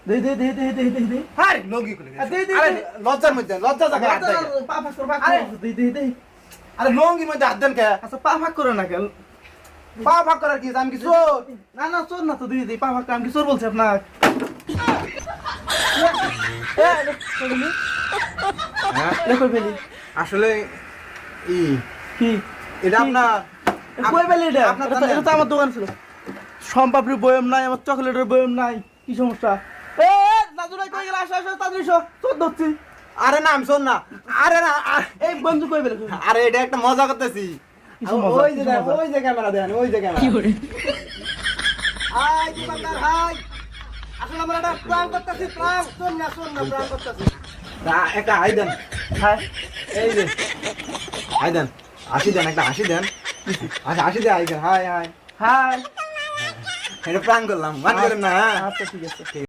দে দে দে দে দে দে দে আরে লঙ্গি খুলে গেছে। দে, দে, আরে দে। লজ্জার মধ্যে লজ্জা জায়গায় হাত দেয় কে? পা ফাঁক কর আরে। দে দে দে আরে লঙ্গির মধ্যে হাত দেন কে? আচ্ছা পা ফাঁক করে না কেন পা ফাঁক করার কি আছে? আমি কি চোর? না না চোর না তো দিদি দিদি পা ফাঁক করে, আমি কি চোর বলছি আপনার হ্যাঁ? কই পেলি আসলে ই কি এটা আপনার কই পেলি এটা আপনার এটা তো আমার দোকান ছিল সম্পাপড়ির বয়ম নাই, আমার চকলেটের বয়ম নাই, কি সমস্যা? এ দাদু নাই কই গেল? আসো আসো তাড়াতাড়ি এসো, চোর ধরছি। আরে না আমি শোন না। আরে না এই বন্ধু কই পেলি? আরে এটা একটা মজা করতেছি। কিসের মজা? ওই যে কিসের দেন, মজা? ওই যে ক্যামেরা দেন, ওই যে ক্যামেরা। হাই দোকানদার হাই। আসলে আমরা একটা প্ল্যান করতেছি, প্ল্যান শোন না প্ল্যান করতেছি। একটা হাই দেন। হ্যাঁ এই যে হাই দেন, হাসি দেন, একটা হাসি দেন। হাসি দেন, হাই দেন, হাই হাই। হাই এটা প্ল্যান করলাম, মান করেন না। হ্যাঁ আচ্ছা ঠিক আছে।